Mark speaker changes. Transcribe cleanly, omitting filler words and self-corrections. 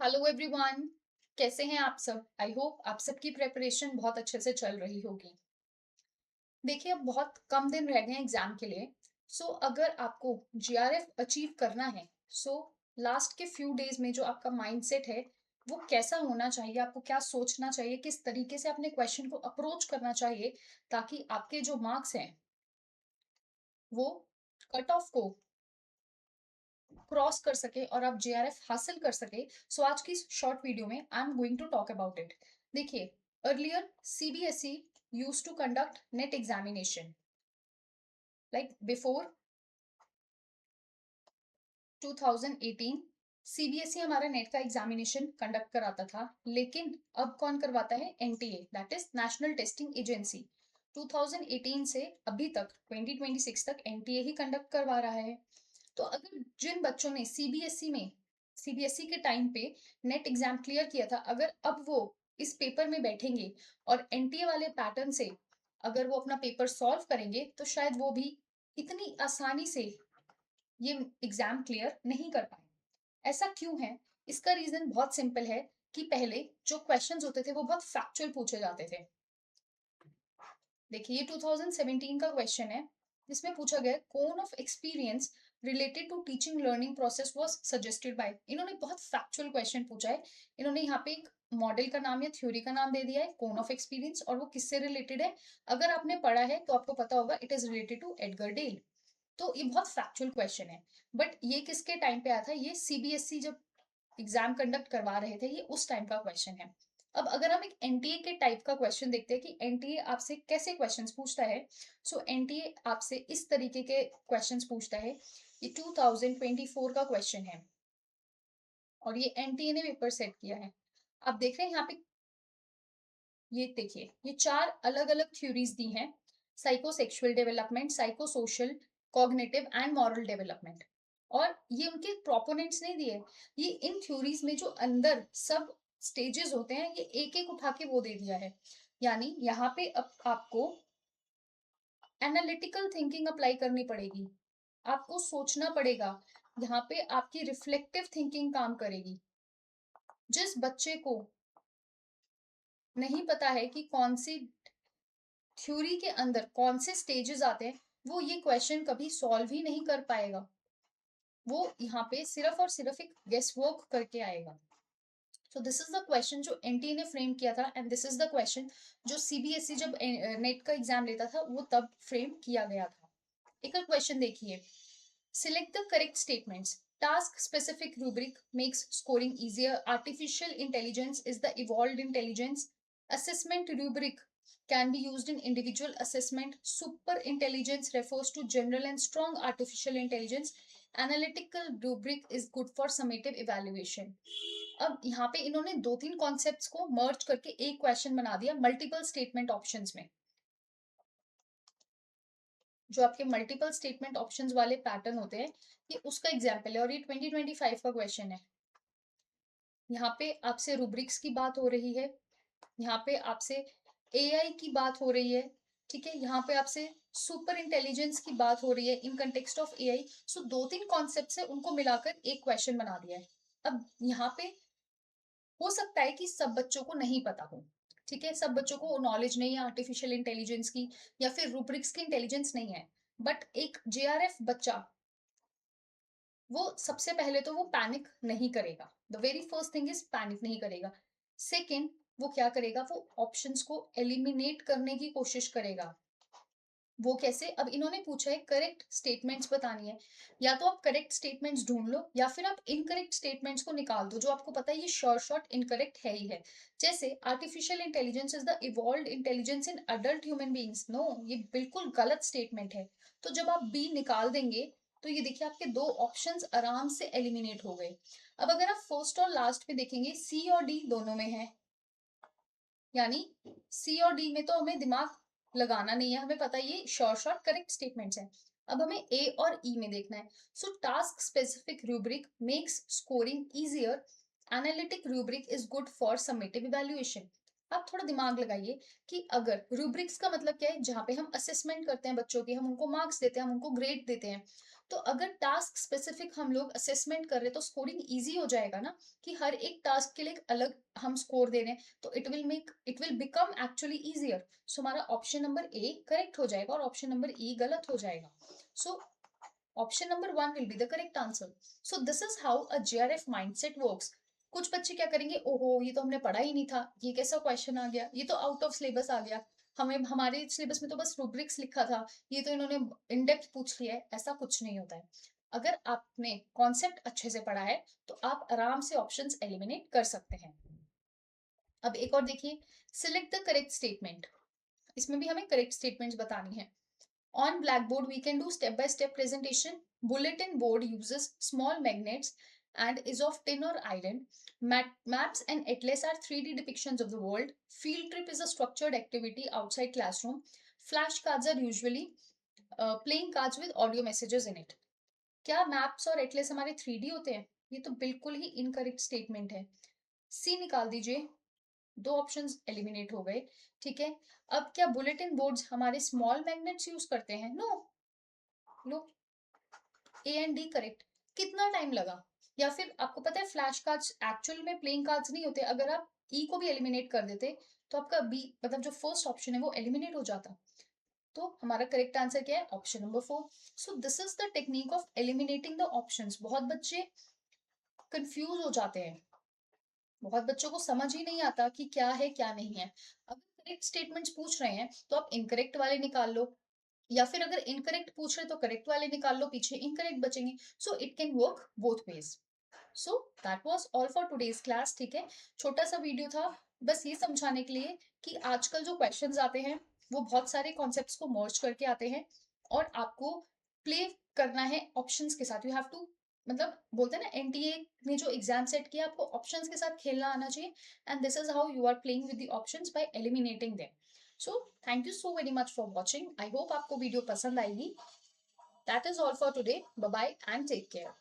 Speaker 1: Hello everyone. कैसे हैं आप सब? आई होप आप सबकी प्रिपरेशन बहुत अच्छे से चल रही होगी। देखिए, अब बहुत कम दिन रह गए हैं एग्जाम के लिए। सो अगर आपको जीआरएफ अचीव करना है, सो लास्ट के फ्यू डेज में जो आपका माइंडसेट है वो कैसा होना चाहिए, आपको क्या सोचना चाहिए, किस तरीके से अपने क्वेश्चन को अप्रोच करना चाहिए ताकि आपके जो मार्क्स हैं वो कट ऑफ को क्रॉस कर सके और आप जेआरएफ हासिल कर सके। सो आज की इस शॉर्ट वीडियो में I am going to talk about it. देखिए, earlier CBSE used to conduct NET examination like before 2018। CBSE हमारा नेट का एग्जामिनेशन कंडक्ट कराता था, लेकिन अब कौन करवाता है? NTA, that is National Testing Agency. 2018 से अभी तक 2026 तक एनटीए ही कंडक्ट करवा रहा है। तो अगर जिन बच्चों ने सीबीएसई के टाइम पे नेट एग्जाम क्लियर किया था, अगर अब वो इस पेपर में बैठेंगे और एनटीए वाले पैटर्न से अगर वो अपना पेपर सॉल्व करेंगे तो शायद वो भी इतनी आसानी से ये एग्जाम क्लियर नहीं कर पाए। ऐसा क्यों है? इसका रीजन बहुत सिंपल है कि पहले जो क्वेश्चंस होते थे वो बहुत फैक्चुअल पूछे जाते थे। देखिए, ये 2017 का क्वेश्चन है जिसमें पूछा गया cone of experience related to teaching learning process was suggested by. इन्होंने बहुत फैक्चुअल क्वेश्चन पूछा है। इन्होंने यहाँ पे एक मॉडल का नाम या थ्योरी का नाम दे दिया है, कौन ऑफ एक्सपीरियंस, और वो किससे रिलेटेड है। अगर आपने पढ़ा है तो आपको पता होगा, it is related to Edgar Dale. तो ये बहुत फैक्चुअल क्वेश्चन है। बट ये किसके टाइम पे आया था? ये सीबीएसई जब एग्जाम कंडक्ट करवा रहे थे, ये उस टाइम का क्वेश्चन है। अब अगर हम एक एनटीए के टाइप का क्वेश्चन देखते हैं कि एनटीए आपसे कैसे क्वेश्चंस पूछता है। सो एनटीए आपसे इस तरीके के क्वेश्चंस पूछता है। ये 2024 का क्वेश्चन है और ये एनटीए ने पेपर सेट किया है। आप देख रहे हैं यहाँ पे, ये देखिए, ये चार अलग अलग थ्योरीज दी हैं: psychosexual development, psychosocial, cognitive and moral development. और ये उनके प्रोपोनेंट्स नहीं दिए, ये इन थ्योरीज में जो अंदर सब स्टेजेस होते हैं ये एक एक उठा के वो दे दिया है। यानी यहाँ पे अब आपको एनालिटिकल थिंकिंग अप्लाई करनी पड़ेगी, आपको सोचना पड़ेगा। यहाँ पे आपकी रिफ्लेक्टिव थिंकिंग काम करेगी। जिस बच्चे को नहीं पता है कि कौन सी थ्योरी के अंदर कौन से स्टेजेस आते हैं, वो ये क्वेश्चन कभी सॉल्व ही नहीं कर पाएगा। वो यहाँ पे सिर्फ और सिर्फ एक गेस वर्क करके आएगा। So this is the question जो एनटीए ने फ्रेम किया था, and this is the question जो सीबीएसई जब नेट का एग्जाम लेता था वो तब फ्रेम किया गया था। एक और क्वेश्चन देखिए, select the correct statements. Task specific rubric makes scoring easier. Artificial intelligence is the evolved intelligence. Assessment rubric can be used in individual assessment. Super intelligence refers to general and strong artificial intelligence. Analytical rubric is good for summative evaluation. अब यहाँ पे इन्होंने दो तीन concepts को मर्ज करके एक question बना दिया मल्टीपल स्टेटमेंट ऑप्शंस में। जो आपके मल्टीपल स्टेटमेंट ऑप्शंस वाले पैटर्न होते हैं, ये उसका एग्जाम्पल है और ये 2025 का क्वेश्चन है। यहाँ पे आपसे रूब्रिक्स की बात हो रही है, यहाँ पे आपसे एआई की बात हो रही है, ठीक है, यहाँ पे आपसे सुपर इंटेलिजेंस की बात हो रही है इन कंटेक्स्ट ऑफ एआई। सो दो तीन कॉन्सेप्ट है, उनको मिलाकर एक क्वेश्चन बना दिया है। अब यहाँ पे हो सकता है कि सब बच्चों को नहीं पता हो, ठीक है, सब बच्चों को नॉलेज नहीं है आर्टिफिशियल इंटेलिजेंस की या फिर रूब्रिक्स की इंटेलिजेंस नहीं है। बट एक जेआरएफ बच्चा, वो सबसे पहले तो वो पैनिक नहीं करेगा। The very first thing is panic नहीं करेगा। सेकेंड, वो क्या करेगा? वो ऑप्शंस को एलिमिनेट करने की कोशिश करेगा। वो कैसे? अब इन्होंने पूछा है करेक्ट स्टेटमेंट्स बतानी है। या तो आप करेक्ट स्टेटमेंट्स ढूंढ लो या फिर आप इनकरेक्ट स्टेटमेंट्स को निकाल दो जो आपको पता है ये शॉर्ट इनकरेक्ट है ही है। जैसे artificial intelligence is the evolved intelligence in adult human beings. No, ये बिल्कुल गलत स्टेटमेंट है। तो जब आप बी निकाल देंगे तो ये देखिए आपके दो ऑप्शंस आराम से एलिमिनेट हो गए। अब अगर आप फर्स्ट और लास्ट में देखेंगे, सी और डी दोनों में है, यानी सी और डी में तो हमें दिमाग लगाना नहीं है, हमें पता है ये शॉर्ट करेक्ट स्टेटमेंट्स हैं। अब हमें ए और ई में देखना है। सो task specific rubric makes scoring easier. Analytic rubric is good for summative evaluation. आप थोड़ा दिमाग लगाइए कि अगर रूब्रिक्स का मतलब क्या है, जहां पे हम असेसमेंट करते हैं बच्चों की, हम उनको मार्क्स देते हैं, हम उनको ग्रेड देते हैं। तो अगर टास्क स्पेसिफिक हम लोग असेसमेंट कर रहे हैं तो स्कोरिंग इजी हो जाएगा ना, कि हर एक टास्क के लिए एक अलग हम स्कोर दे रहे हैं, तो it will become actually easier. So हमारा ऑप्शन नंबर ए करेक्ट हो जाएगा और ऑप्शन नंबर ई गलत हो जाएगा। So option number 1 will be the correct answer. So this is how a JRF mindset works. कुछ बच्चे क्या करेंगे, ओहो ये तो हमने पढ़ा ही नहीं था, ये कैसा क्वेश्चन आ गया, ये तो आउट ऑफ सिलेबस आ गया, हमें हमारे सिलेबस में तो बस रूब्रिक्स लिखा था, ये तो इन्होंने इन डेप्थ पूछ लिया है। ऐसा कुछ नहीं होता है। अगर आपने कॉन्सेप्ट अच्छे से पढ़ा है तो आप आराम से ऑप्शंस एलिमिनेट कर सकते हैं। अब एक और देखिए, सिलेक्ट द करेक्ट स्टेटमेंट। इसमें भी हमें करेक्ट स्टेटमेंट्स बतानी है। On Blackboard, we can do step-by-step presentation. Bulletin board uses small magnets and is of tin or iron. Maps and atlas are 3D depictions of the world. Field trip is a structured activity outside classroom. Flashcards are usually playing cards with audio messages in it. क्या maps और Atlas हमारे 3D होते हैं? ये तो बिल्कुल ही incorrect statement है। सी निकाल दीजिए। दो ऑप्शंस एलिमिनेट हो गए। ठीक है, अब क्या बुलेटिन बोर्ड्स हमारे स्मॉल मैग्नेट्स यूज करते हैं? नो। लो, ए एंड डी करेक्ट। कितना टाइम लगा? या फिर आपको पता है फ्लैश कार्ड्स एक्चुअल में प्लेइंग कार्ड्स नहीं होते। अगर आप ई को भी एलिमिनेट कर देते तो आपका बी मतलब जो फर्स्ट ऑप्शन है वो एलिमिनेट हो जाता। तो हमारा करेक्ट आंसर क्या है? Option number 4। So this is the technique of eliminating the options. बहुत बच्चे कंफ्यूज हो जाते हैं, बहुत बच्चों को समझ ही नहीं आता कि क्या है क्या नहीं है। अगर करेक्ट स्टेटमेंट्स पूछ रहे हैं तो आप इनकरेक्ट वाले निकाल लो, या फिर अगर इनकरेक्ट पूछ रहे तो करेक्ट वाले निकाल लो, पीछे इनकरेक्ट बचेंगे। So it can work both ways. So that was all for today's class. ठीक है, छोटा सा वीडियो था बस ये समझाने के लिए कि आजकल जो क्वेश्चंस आते हैं वो बहुत सारे कॉन्सेप्ट्स को मर्ज करके आते हैं, और आपको प्ले करना है ऑप्शंस के साथ। यू हैव टू मतलब बोलते हैं ना, एनटीए ने जो एग्जाम सेट किया आपको ऑप्शंस के साथ खेलना आना चाहिए। And this is how you are playing with the options by eliminating them. So thank you so very much for watching. I hope आपको वीडियो पसंद आएगी। That is all for today. Bye bye and take care.